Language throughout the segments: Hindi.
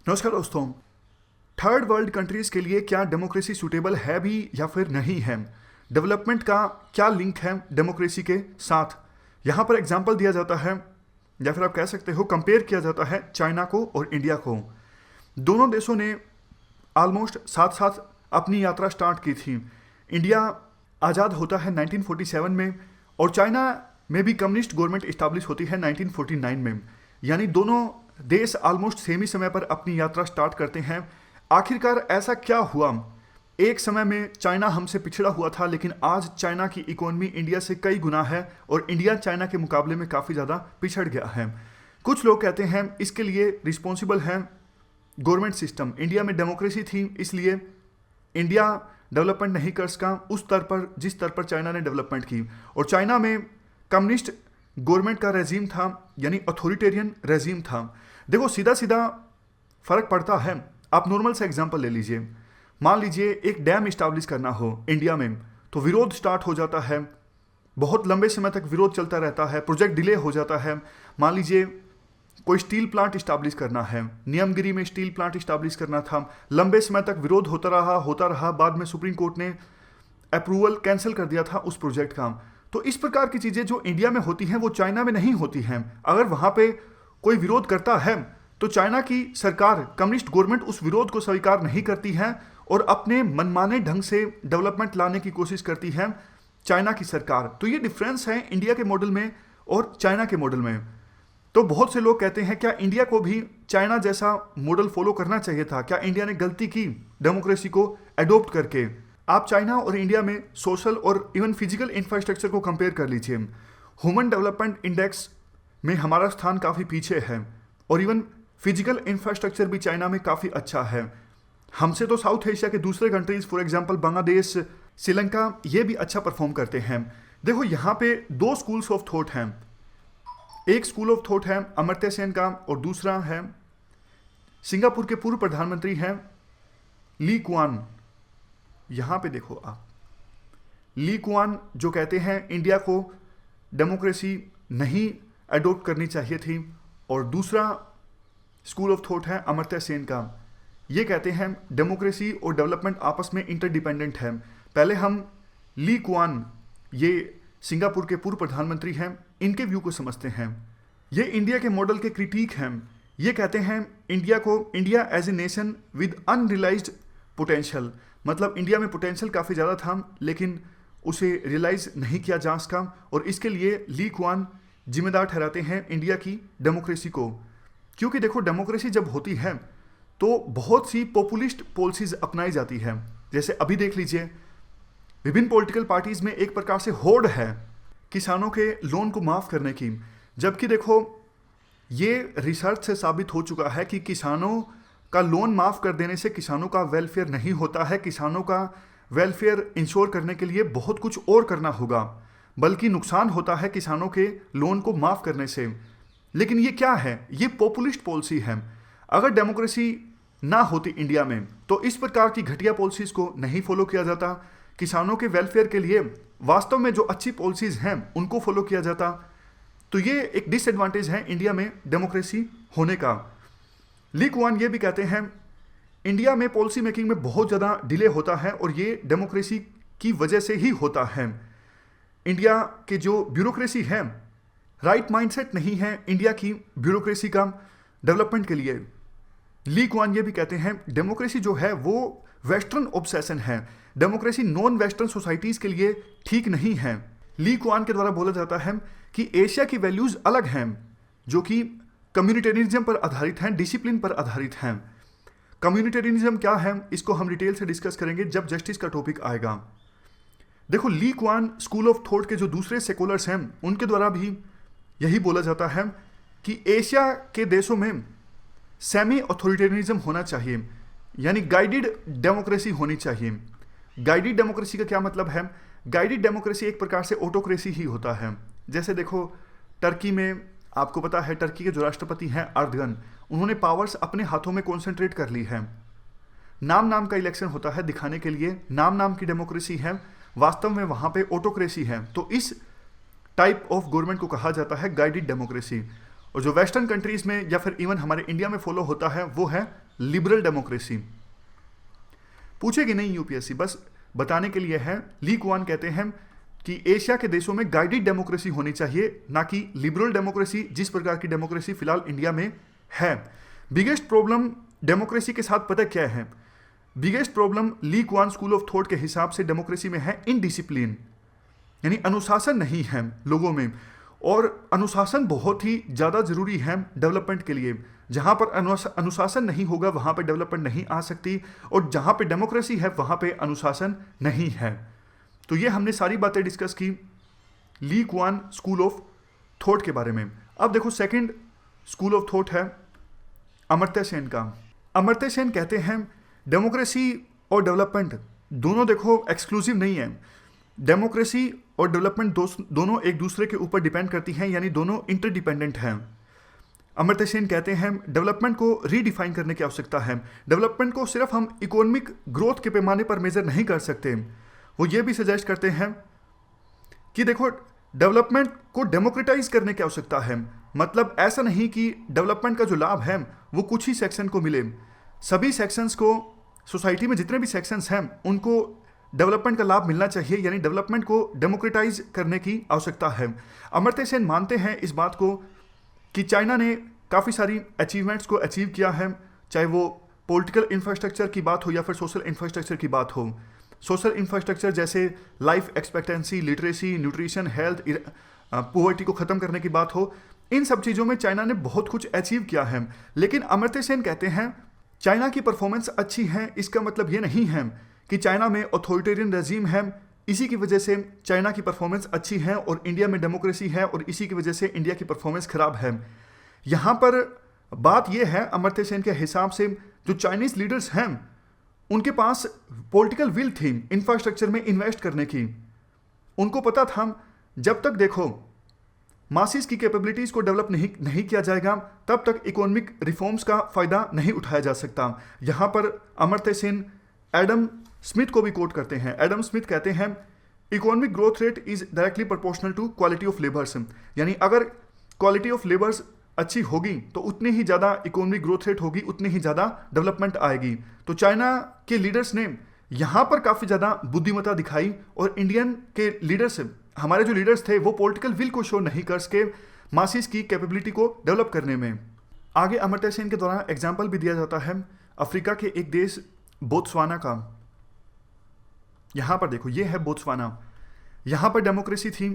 नमस्कार दोस्तों। थर्ड वर्ल्ड कंट्रीज के लिए क्या डेमोक्रेसी सूटेबल है भी या फिर नहीं है? डेवलपमेंट का क्या लिंक है डेमोक्रेसी के साथ? यहाँ पर एग्जांपल दिया जाता है या फिर आप कह सकते हो कंपेयर किया जाता है चाइना को और इंडिया को। दोनों देशों ने ऑलमोस्ट साथ साथ अपनी यात्रा स्टार्ट की थी। इंडिया आज़ाद होता है 1947 में और चाइना में भी कम्युनिस्ट गवर्नमेंट इस्टेब्लिश होती है 1949 में। यानी दोनों देश ऑलमोस्ट सेम ही समय पर अपनी यात्रा स्टार्ट करते हैं। आखिरकार ऐसा क्या हुआ? एक समय में चाइना हमसे पिछड़ा हुआ था, लेकिन आज चाइना की इकोनॉमी इंडिया से कई गुना है और इंडिया चाइना के मुकाबले में काफ़ी ज़्यादा पिछड़ गया है। कुछ लोग कहते हैं इसके लिए रिस्पॉन्सिबल है गवर्नमेंट सिस्टम। इंडिया में डेमोक्रेसी थी इसलिए इंडिया डेवलपमेंट नहीं कर सका उस स्तर पर जिस स्तर पर चाइना ने डेवलपमेंट की। और चाइना में कम्युनिस्ट गवर्नमेंट का रेजीम था, यानी अथॉरिटेरियन रेजीम था। देखो सीधा सीधा फर्क पड़ता है। आप नॉर्मल सा एग्जांपल ले लीजिए। मान लीजिए एक डैम इस्टेब्लिश करना हो इंडिया में, तो विरोध स्टार्ट हो जाता है, बहुत लंबे समय तक विरोध चलता रहता है, प्रोजेक्ट डिले हो जाता है। मान लीजिए कोई स्टील प्लांट इस्टेब्लिश करना है, नियमगिरी में स्टील प्लांट इस्टेब्लिश करना था, लंबे समय तक विरोध होता रहा। बाद में सुप्रीम कोर्ट ने अप्रूवल कैंसिल कर दिया था उस प्रोजेक्ट का। तो इस प्रकार की चीज़ें जो इंडिया में होती हैं वो चाइना में नहीं होती हैं। अगर वहाँ पे कोई विरोध करता है तो चाइना की सरकार, कम्युनिस्ट गवर्नमेंट उस विरोध को स्वीकार नहीं करती है और अपने मनमाने ढंग से डेवलपमेंट लाने की कोशिश करती है चाइना की सरकार। तो ये डिफरेंस है इंडिया के मॉडल में और चाइना के मॉडल में। तो बहुत से लोग कहते हैं क्या इंडिया को भी चाइना जैसा मॉडल फॉलो करना चाहिए था? क्या इंडिया ने गलती की डेमोक्रेसी को एडोप्ट करके? आप चाइना और इंडिया में सोशल और इवन फिजिकल इंफ्रास्ट्रक्चर को कंपेयर कर लीजिए। ह्यूमन डेवलपमेंट इंडेक्स में हमारा स्थान काफ़ी पीछे है और इवन फिजिकल इंफ्रास्ट्रक्चर भी चाइना में काफ़ी अच्छा है। हमसे तो साउथ एशिया के दूसरे countries for example Bangladesh, Sri Lanka, ये भी अच्छा परफॉर्म करते हैं। देखो यहाँ पे दो स्कूल्स ऑफ थॉट हैं। एक स्कूल ऑफ थॉट है अमर्त्य सेन का और दूसरा है सिंगापुर के पूर्व प्रधानमंत्री हैं ली कुआन। यहाँ पे देखो आप, ली कुआन जो कहते हैं इंडिया को डेमोक्रेसी नहीं एडोप्ट करनी चाहिए थी, और दूसरा स्कूल ऑफ थॉट है अमर्त्य सेन का। ये कहते हैं डेमोक्रेसी और डेवलपमेंट आपस में इंटरडिपेंडेंट है। पहले हम ली कुआन, ये सिंगापुर के पूर्व प्रधानमंत्री हैं, इनके व्यू को समझते हैं। ये इंडिया के मॉडल के क्रिटिक हैं। ये कहते हैं India as a nation with unrealised potential, मतलब इंडिया में पोटेंशियल काफ़ी ज़्यादा था लेकिन उसे रियलाइज नहीं किया जा सका, और इसके लिए ली कुआन जिम्मेदार ठहराते हैं इंडिया की डेमोक्रेसी को। क्योंकि देखो डेमोक्रेसी जब होती है तो बहुत सी पॉपुलिस्ट पॉलिसीज अपनाई जाती है। जैसे अभी देख लीजिए विभिन्न पॉलिटिकल पार्टीज में एक प्रकार से होड़ है किसानों के लोन को माफ़ करने की, जबकि देखो ये रिसर्च से साबित हो चुका है कि किसानों का लोन माफ़ कर देने से किसानों का वेलफेयर नहीं होता है। किसानों का वेलफेयर इंश्योर करने के लिए बहुत कुछ और करना होगा, बल्कि नुकसान होता है किसानों के लोन को माफ़ करने से। लेकिन ये क्या है? ये पॉपुलिस्ट पॉलिसी है। अगर डेमोक्रेसी ना होती इंडिया में तो इस प्रकार की घटिया पॉलिसीज़ को नहीं फॉलो किया जाता। किसानों के वेलफेयर के लिए वास्तव में जो अच्छी पॉलिसीज़ हैं उनको फॉलो किया जाता। तो ये एक डिसएडवांटेज है इंडिया में डेमोक्रेसी होने का। ली कुआन ये भी कहते हैं इंडिया में पॉलिसी मेकिंग में बहुत ज़्यादा डिले होता है और ये डेमोक्रेसी की वजह से ही होता है। इंडिया के जो ब्यूरोक्रेसी है, राइट माइंडसेट नहीं है इंडिया की ब्यूरोक्रेसी का डेवलपमेंट के लिए। ली कुआन ये भी कहते हैं डेमोक्रेसी जो है वो वेस्टर्न ऑब्सेशन है। डेमोक्रेसी नॉन वेस्टर्न सोसाइटीज़ के लिए ठीक नहीं है। ली कुआन के द्वारा बोला जाता है कि एशिया की वैल्यूज़ अलग हैं जो कि कम्युनिटेरियनिज्म पर आधारित हैं, डिसिप्लिन पर आधारित हैं। कम्युनिटेरियनिज्म क्या है इसको हम डिटेल से डिस्कस करेंगे जब जस्टिस का टॉपिक आएगा। देखो Lee Kuan school of thought के जो दूसरे सेकुलर्स हैं उनके द्वारा भी यही बोला जाता है कि एशिया के देशों में सेमी अथॉरिटेरियनिज्म होना चाहिए, यानी गाइडेड डेमोक्रेसी होनी चाहिए। गाइडेड डेमोक्रेसी का क्या मतलब है? गाइडेड डेमोक्रेसी एक प्रकार से ऑटोक्रेसी ही होता है। जैसे देखो टर्की में आपको पता है टर्की के जो राष्ट्रपति हैं अर्दगन, उन्होंने पावर्स अपने हाथों में कॉन्सेंट्रेट कर ली है। नाम का इलेक्शन होता है दिखाने के लिए, नाम की डेमोक्रेसी है, वास्तव में वहाँ पे ऑटोक्रेसी है। तो इस टाइप ऑफ गवर्नमेंट को कहा जाता है गाइडेड डेमोक्रेसी। और जो वेस्टर्न कंट्रीज में या फिर इवन हमारे इंडिया में फॉलो होता है वो है लिबरल डेमोक्रेसी? पूछेगी नहीं यूपीएससी, बस बताने के लिए है। ली कुआन कहते हैं कि एशिया के देशों में गाइडेड डेमोक्रेसी होनी चाहिए, ना कि लिबरल डेमोक्रेसी जिस प्रकार की डेमोक्रेसी फिलहाल इंडिया में है। बिगेस्ट प्रॉब्लम डेमोक्रेसी के साथ पता क्या है? Biggest problem Lee Kuan school of thought के हिसाब से डेमोक्रेसी में है इनडिसिप्लिन, यानी अनुशासन नहीं है लोगों में। और अनुशासन बहुत ही ज़्यादा ज़रूरी है डेवलपमेंट के लिए। जहाँ पर अनुशासन नहीं होगा वहाँ पे डेवलपमेंट नहीं आ सकती, और जहाँ पे डेमोक्रेसी है वहाँ पे अनुशासन नहीं है। तो ये हमने सारी बातें डिस्कस की Lee Kuan school of thought के बारे में। अब देखो सेकंड स्कूल ऑफ थॉट है अमर्त्य सेन का। अमर्त्य सेन कहते हैं डेमोक्रेसी और डेवलपमेंट दोनों देखो एक्सक्लूसिव नहीं है। डेमोक्रेसी और डेवलपमेंट दोनों एक दूसरे के ऊपर डिपेंड करती हैं, यानी दोनों इंटरडिपेंडेंट हैं। अमर्त्य सेन कहते हैं डेवलपमेंट को रीडिफाइन करने की आवश्यकता है। डेवलपमेंट को सिर्फ हम इकोनॉमिक ग्रोथ के पैमाने पर मेजर नहीं कर सकते। वो ये भी सजेस्ट करते हैं कि देखो डेवलपमेंट को डेमोक्रेटाइज करने की आवश्यकता है। मतलब ऐसा नहीं कि डेवलपमेंट का जो लाभ है वो कुछ ही सेक्शन को मिले। सभी सेक्शंस को, सोसाइटी में जितने भी सेक्शंस हैं उनको डेवलपमेंट का लाभ मिलना चाहिए, यानी डेवलपमेंट को डेमोक्रेटाइज करने की आवश्यकता है। अमर्त्य सेन मानते हैं इस बात को कि चाइना ने काफ़ी सारी अचीवमेंट्स को अचीव किया है, चाहे वो पॉलिटिकल इंफ्रास्ट्रक्चर की बात हो या फिर सोशल इंफ्रास्ट्रक्चर की बात हो। सोशल इंफ्रास्ट्रक्चर जैसे life expectancy, literacy, nutrition, health, poverty को ख़त्म करने की बात हो, इन सब चीज़ों में चाइना ने बहुत कुछ अचीव किया है। लेकिन अमर्त्य सेन कहते हैं चाइना की परफॉर्मेंस अच्छी है, इसका मतलब ये नहीं है कि चाइना में ऑथोरिटेरियन रजीम है, इसी की वजह से चाइना की परफॉर्मेंस अच्छी है, और इंडिया में डेमोक्रेसी है और इसी की वजह से इंडिया की परफॉर्मेंस खराब है। यहाँ पर बात यह है अमर्त्य सेन के हिसाब से जो चाइनीज लीडर्स हैं उनके पास पॉलिटिकल विल थी इंफ्रास्ट्रक्चर में इन्वेस्ट करने की। उनको पता था जब तक देखो मासिस की कैपेबिलिटीज़ को डेवलप नहीं किया जाएगा तब तक इकोनॉमिक रिफॉर्म्स का फ़ायदा नहीं उठाया जा सकता। यहाँ पर अमर्त्य सेन एडम स्मिथ को भी कोट करते हैं। एडम स्मिथ कहते हैं economic growth rate is directly proportional to quality of labours, यानी अगर क्वालिटी ऑफ लेबर्स अच्छी होगी तो उतनी ही ज़्यादा इकोनॉमिक ग्रोथ रेट होगी, उतनी ही ज़्यादा डेवलपमेंट आएगी। तो चाइना के लीडर्स ने यहाँ पर काफ़ी ज़्यादा बुद्धिमत्ता दिखाई, और इंडियन के लीडर्स, हमारे जो लीडर्स थे वो पॉलिटिकल विल को शो नहीं कर सके मासिस की कैपेबिलिटी को डेवलप करने में। आगे अमर्त्य सेन के द्वारा एग्जाम्पल भी दिया जाता है अफ्रीका के एक देश बोत्सवाना का। यहाँ पर देखो ये है बोत्सवाना। यहाँ पर डेमोक्रेसी थी,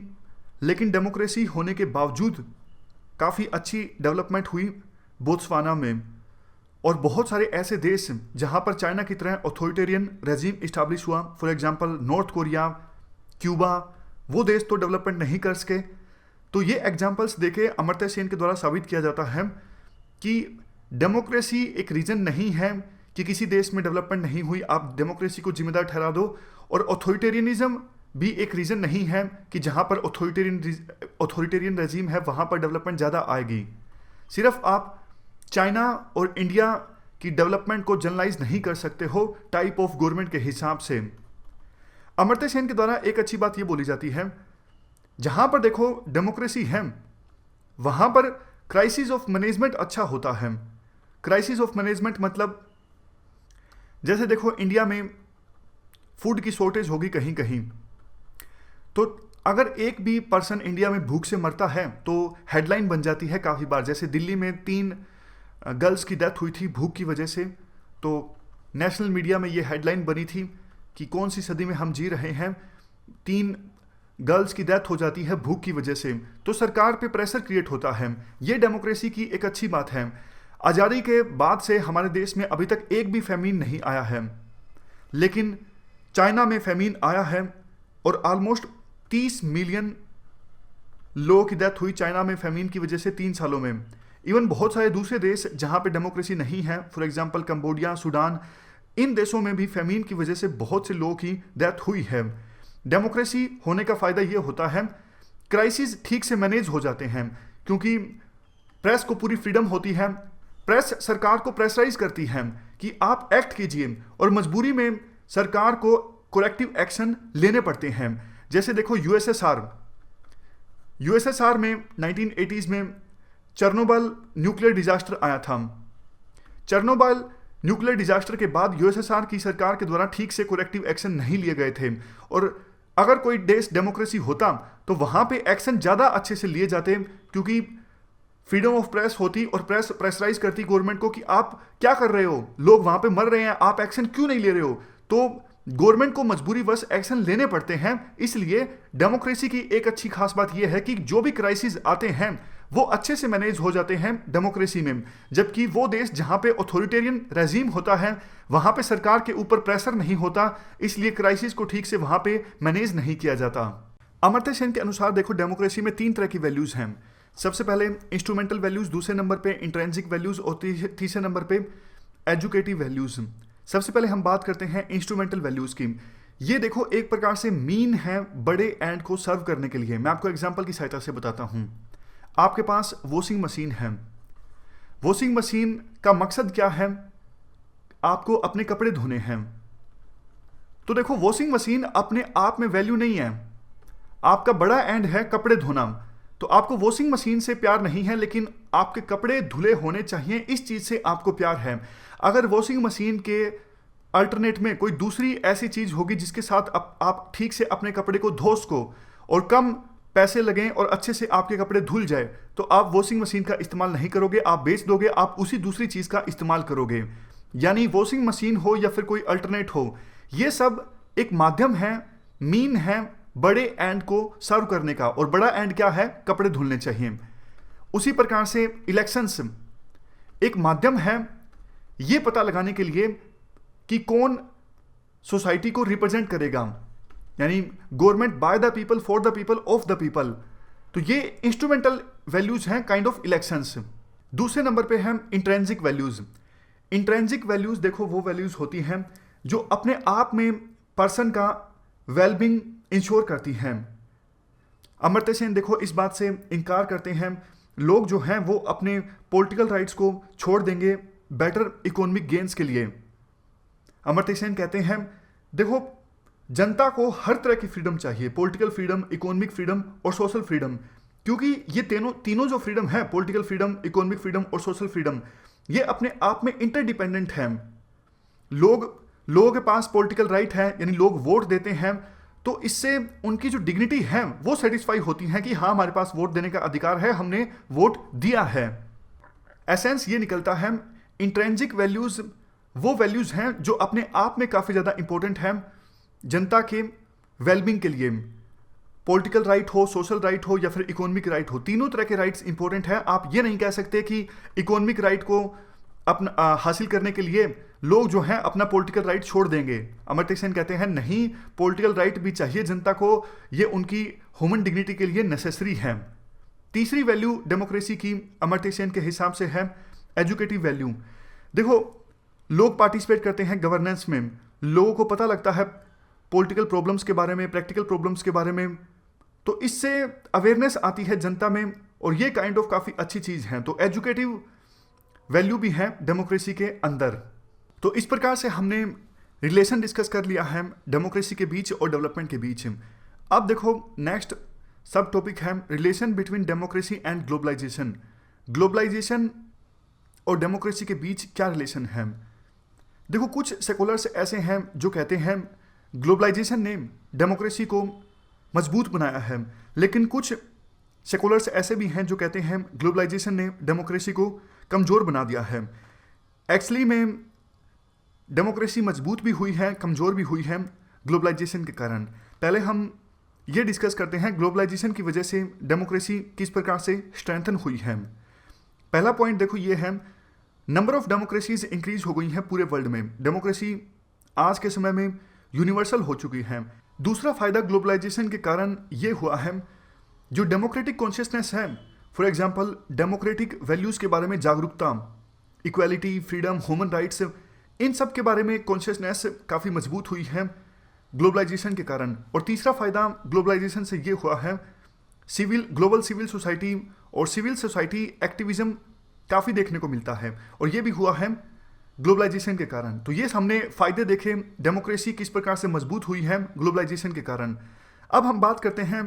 लेकिन डेमोक्रेसी होने के बावजूद काफ़ी अच्छी डेवलपमेंट हुई बोत्सवाना में। और बहुत सारे ऐसे देश जहाँ पर चाइना की तरह ऑथोरिटेरियन रेजिम इस्टाब्लिश हुआ, for example north Korea, Cuba, वो देश तो डेवलपमेंट नहीं कर सके। तो ये एग्जांपल्स देके अमर्त्य सेन के द्वारा साबित किया जाता है कि डेमोक्रेसी एक रीज़न नहीं है कि किसी देश में डेवलपमेंट नहीं हुई, आप डेमोक्रेसी को जिम्मेदार ठहरा दो। और ऑथोरिटेरियनिज्म भी एक रीज़न नहीं है कि जहाँ पर ऑथोरिटेरियन रेजिम है वहाँ पर डेवलपमेंट ज़्यादा आएगी। सिर्फ आप चाइना और इंडिया की डेवलपमेंट को जनरलाइज नहीं कर सकते हो टाइप ऑफ गवर्नमेंट के हिसाब से। अमर्त्य सेन के द्वारा एक अच्छी बात ये बोली जाती है, जहाँ पर देखो डेमोक्रेसी है वहाँ पर क्राइसिस ऑफ मैनेजमेंट अच्छा होता है। क्राइसिस ऑफ मैनेजमेंट मतलब जैसे देखो इंडिया में फूड की शॉर्टेज होगी कहीं कहीं, तो अगर एक भी पर्सन इंडिया में भूख से मरता है तो हेडलाइन बन जाती है काफ़ी बार। जैसे दिल्ली में 3 गर्ल्स की डेथ हुई थी भूख की वजह से, तो नेशनल मीडिया में ये हेडलाइन बनी थी कि कौन सी सदी में हम जी रहे हैं, 3 गर्ल्स की डेथ हो जाती है भूख की वजह से। तो सरकार पे प्रेशर क्रिएट होता है। ये डेमोक्रेसी की एक अच्छी बात है। आज़ादी के बाद से हमारे देश में अभी तक एक भी फेमीन नहीं आया है, लेकिन चाइना में फेमीन आया है और ऑलमोस्ट 30 मिलियन लोगों की डेथ हुई चाइना में फेमीन की वजह से 3 सालों में। इवन बहुत सारे दूसरे देश जहाँ पे डेमोक्रेसी नहीं है, फॉर एग्जांपल कंबोडिया, सूडान, इन देशों में भी फेमीन की वजह से बहुत से लोगों की डेथ हुई है। डेमोक्रेसी होने का फ़ायदा ये होता है क्राइसिस ठीक से मैनेज हो जाते हैं, क्योंकि प्रेस को पूरी फ्रीडम होती है। प्रेस सरकार को प्रेशराइज करती है कि आप एक्ट कीजिए, और मजबूरी में सरकार को करेक्टिव एक्शन लेने पड़ते हैं। जैसे देखो यूएसएसआर में 1980s में चेर्नोबिल न्यूक्लियर डिजास्टर आया था। चेर्नोबिल न्यूक्लियर डिजास्टर के बाद यूएसएसआर की सरकार के द्वारा ठीक से कोरेक्टिव एक्शन नहीं लिए गए थे, और अगर कोई देश डेमोक्रेसी होता तो वहां पे एक्शन ज़्यादा अच्छे से लिए जाते, क्योंकि फ्रीडम ऑफ प्रेस होती और प्रेस प्रेशराइज करती गवर्नमेंट को कि आप क्या कर रहे हो, लोग वहां पे मर रहे हैं, आप एक्शन क्यों नहीं ले रहे हो। तो गवर्नमेंट को मजबूरीवश एक्शन लेने पड़ते हैं। इसलिए डेमोक्रेसी की एक अच्छी खास बात यह है कि जो भी क्राइसिस आते हैं वो अच्छे से मैनेज हो जाते हैं डेमोक्रेसी में, जबकि वो देश जहां पे ऑथोरिटेरियन रेजीम होता है वहां पे सरकार के ऊपर प्रेशर नहीं होता, इसलिए क्राइसिस को ठीक से वहां पे मैनेज नहीं किया जाता। अमर्त्य सेन के अनुसार देखो डेमोक्रेसी में 3 तरह की वैल्यूज हैं। सबसे पहले इंस्ट्रूमेंटल वैल्यूज, दूसरे नंबर पे इंट्रिंसिक वैल्यूज और तीसरे नंबर पे एजुकेटिव वैल्यूज। सबसे पहले हम बात करते हैं इंस्ट्रूमेंटल वैल्यूज की। ये देखो एक प्रकार से मीन है बड़े एंड को सर्व करने के लिए। मैं आपको एग्जांपल की सहायता से बताता हूं। आपके पास वॉशिंग मशीन है। वॉशिंग मशीन का मकसद क्या है? आपको अपने कपड़े धोने हैं। तो देखो वॉशिंग मशीन अपने आप में वैल्यू नहीं है, आपका बड़ा एंड है कपड़े धोना। तो आपको वॉशिंग मशीन से प्यार नहीं है, लेकिन आपके कपड़े धुले होने चाहिए, इस चीज से आपको प्यार है। अगर वॉशिंग मशीन के अल्टरनेट में कोई दूसरी ऐसी चीज होगी जिसके साथ आप ठीक से अपने कपड़े को धो सको और कम पैसे लगें और अच्छे से आपके कपड़े धुल जाए, तो आप वॉशिंग मशीन का इस्तेमाल नहीं करोगे, आप बेच दोगे, आप उसी दूसरी चीज का इस्तेमाल करोगे। यानी वॉशिंग मशीन हो या फिर कोई अल्टरनेट हो, ये सब एक माध्यम है, मीन है बड़े एंड को सर्व करने का, और बड़ा एंड क्या है? कपड़े धुलने चाहिए। उसी प्रकार से इलेक्शंस एक माध्यम है ये पता लगाने के लिए कि कौन सोसाइटी को रिप्रेजेंट करेगा, यानी government by the people, for the people, of the people. तो ये इंस्ट्रूमेंटल वैल्यूज हैं, काइंड ऑफ इलेक्शंस। दूसरे नंबर पे है इंट्रिंसिक वैल्यूज। इंट्रिंसिक वैल्यूज देखो वो वैल्यूज होती हैं जो अपने आप में पर्सन का वेलबींग इंश्योर करती हैं। अमर्त्य सेन देखो इस बात से इनकार करते हैं, लोग जो हैं वो अपने पॉलिटिकल राइट्स को छोड़ देंगे बेटर इकोनॉमिक गेन्स के लिए। अमर्त्य सेन कहते हैं देखो जनता को हर तरह की फ्रीडम चाहिए, पॉलिटिकल फ्रीडम, इकोनॉमिक फ्रीडम और सोशल फ्रीडम, क्योंकि ये तीनों जो फ्रीडम है, पॉलिटिकल फ्रीडम, इकोनॉमिक फ्रीडम और सोशल फ्रीडम, ये अपने आप में इंटरडिपेंडेंट हैं। लोगों के पास पॉलिटिकल राइट है, यानी लोग वोट देते हैं, तो इससे उनकी जो डिग्निटी है वो सेटिस्फाई होती है कि हाँ हमारे पास वोट देने का अधिकार है, हमने वोट दिया है। एसेंस ये निकलता है इंट्रिंसिक वैल्यूज वो वैल्यूज हैं जो अपने आप में काफी ज्यादा इंपॉर्टेंट हैं जनता के वेलबींग के लिए। पॉलिटिकल राइट हो, सोशल राइट हो या फिर इकोनॉमिक राइट हो, तीनों तरह के राइट्स इंपॉर्टेंट है। आप ये नहीं कह सकते कि इकोनॉमिक राइट को अपना हासिल करने के लिए लोग जो हैं अपना पॉलिटिकल राइट छोड़ देंगे। अमर्त्य सेन कहते हैं नहीं, पॉलिटिकल राइट भी चाहिए जनता को, ये उनकी ह्यूमन डिग्निटी के लिए नेसेसरी है। तीसरी वैल्यू डेमोक्रेसी की अमर्त्य सेन के हिसाब से है एजुकेटिव वैल्यू। देखो लोग पार्टिसिपेट करते हैं गवर्नेंस में, लोगों को पता लगता है पॉलिटिकल प्रॉब्लम्स के बारे में, प्रैक्टिकल प्रॉब्लम्स के बारे में, तो इससे अवेयरनेस आती है जनता में, और ये काइंड ऑफ काफ़ी अच्छी चीज़ है। तो एजुकेटिव वैल्यू भी है डेमोक्रेसी के अंदर। तो इस प्रकार से हमने रिलेशन डिस्कस कर लिया है डेमोक्रेसी के बीच और डेवलपमेंट के बीच। अब देखो नेक्स्ट सब टॉपिक है relation between democracy and globalization. Globalization और डेमोक्रेसी के बीच क्या रिलेशन है? देखो कुछ सेकुलर्स ऐसे हैं जो कहते हैं ग्लोबलाइजेशन ने डेमोक्रेसी को मजबूत बनाया है, लेकिन कुछ सेकुलर्स ऐसे भी हैं जो कहते हैं ग्लोबलाइजेशन ने डेमोक्रेसी को कमज़ोर बना दिया है। एक्चुअली में डेमोक्रेसी मजबूत भी हुई है, कमज़ोर भी हुई है ग्लोबलाइजेशन के कारण। पहले हम ये डिस्कस करते हैं ग्लोबलाइजेशन की वजह से डेमोक्रेसी किस प्रकार से स्ट्रेंथन हुई है। पहला पॉइंट देखो ये है, नंबर ऑफ डेमोक्रेसीज इंक्रीज हो गई हैं पूरे वर्ल्ड में। डेमोक्रेसी आज के समय में यूनिवर्सल हो चुकी है। दूसरा फायदा ग्लोबलाइजेशन के कारण ये हुआ है, जो डेमोक्रेटिक कॉन्शियसनेस है, फॉर एग्जांपल डेमोक्रेटिक वैल्यूज़ के बारे में जागरूकता, इक्वालिटी, फ्रीडम, ह्यूमन राइट्स, इन सब के बारे में कॉन्शियसनेस काफ़ी मजबूत हुई है ग्लोबलाइजेशन के कारण। और तीसरा फायदा ग्लोबलाइजेशन से ये हुआ है, ग्लोबल सिविल सोसाइटी और सिविल सोसाइटी एक्टिविज्म काफ़ी देखने को मिलता है, और ये भी हुआ है ग्लोबलाइजेशन के कारण। तो ये हमने फायदे देखे डेमोक्रेसी किस प्रकार से मजबूत हुई है ग्लोबलाइजेशन के कारण। अब हम बात करते हैं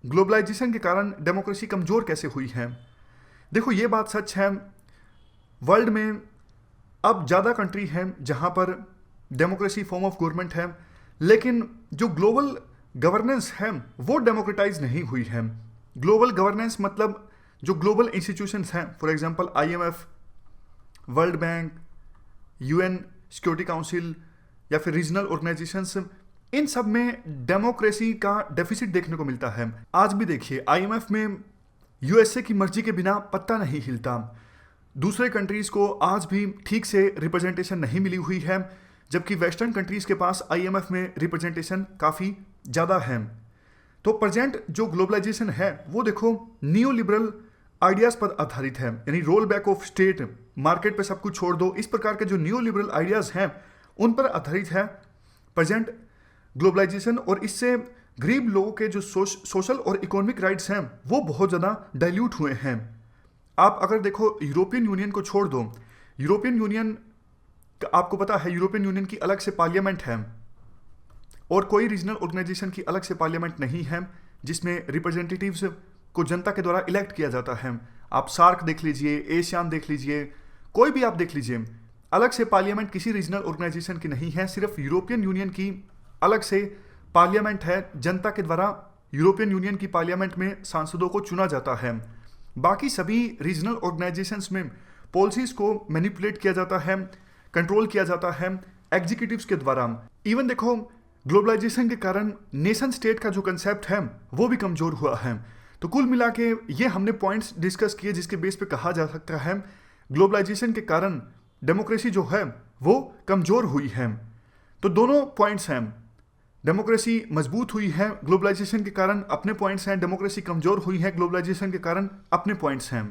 ग्लोबलाइजेशन के कारण डेमोक्रेसी कमज़ोर कैसे हुई है। देखो ये बात सच है, वर्ल्ड में अब ज़्यादा कंट्री हैं जहाँ पर डेमोक्रेसी फॉर्म ऑफ गवर्नमेंट है, लेकिन जो ग्लोबल गवर्नेंस है वो डेमोक्रेटाइज नहीं हुई है। ग्लोबल गवर्नेंस मतलब जो ग्लोबल इंस्टीट्यूशंस हैं, for example IMF, world bank, UN security council या फिर रीजनल ऑर्गेनाइजेशंस, इन सब में डेमोक्रेसी का डेफिसिट देखने को मिलता है। आज भी देखिए आईएमएफ में यूएसए की मर्जी के बिना पत्ता नहीं हिलता। दूसरे कंट्रीज को आज भी ठीक से रिप्रेजेंटेशन नहीं मिली हुई है, जबकि वेस्टर्न कंट्रीज के पास आईएमएफ में रिप्रेजेंटेशन काफ़ी ज़्यादा है। तो प्रेजेंट जो ग्लोबलाइजेशन है वो देखो न्यू लिबरल आइडियाज़ पर आधारित है, यानी roll back of state, market पे सब कुछ छोड़ दो, इस प्रकार के जो न्यू लिबरल आइडियाज़ हैं उन पर आधारित है प्रेजेंट ग्लोबलाइजेशन। और इससे गरीब लोगों के जो सोशल और इकोनॉमिक राइट्स हैं वो बहुत ज़्यादा डाइल्यूट हुए हैं। आप अगर देखो यूरोपियन यूनियन को छोड़ दो, यूरोपियन यूनियन आपको पता है यूरोपियन यूनियन की अलग से पार्लियामेंट है और कोई रीजनल ऑर्गेनाइजेशन की अलग से पार्लियामेंट नहीं है जिसमें रिप्रेजेंटेटिव्स को जनता के द्वारा इलेक्ट किया जाता है। आप सार्क देख लीजिए, एशियान देख लीजिए, कोई भी आप देख लीजिए, अलग से पार्लियामेंट किसी रीजनल ऑर्गेनाइजेशन की नहीं है। सिर्फ यूरोपियन यूनियन की अलग से पार्लियामेंट है, जनता के द्वारा यूरोपियन यूनियन की पार्लियामेंट में सांसदों को चुना जाता है। बाकी सभी रीजनल ऑर्गेनाइजेशंस में पॉलिसीज को मैनिपुलेट किया जाता है, कंट्रोल किया जाता है एग्जीक्यूटिव्स के द्वारा। इवन देखो ग्लोबलाइजेशन के कारण नेशन स्टेट का जो कंसेप्ट है वो भी कमजोर हुआ है। तो कुल मिला के ये हमने पॉइंट्स डिस्कस किए जिसके बेस पे कहा जा सकता है ग्लोबलाइजेशन के कारण डेमोक्रेसी जो है वो कमजोर हुई है। तो दोनों पॉइंट्स हैं, डेमोक्रेसी मजबूत हुई है ग्लोबलाइजेशन के कारण, अपने पॉइंट्स हैं, डेमोक्रेसी कमजोर हुई है ग्लोबलाइजेशन के कारण, अपने पॉइंट्स हैं।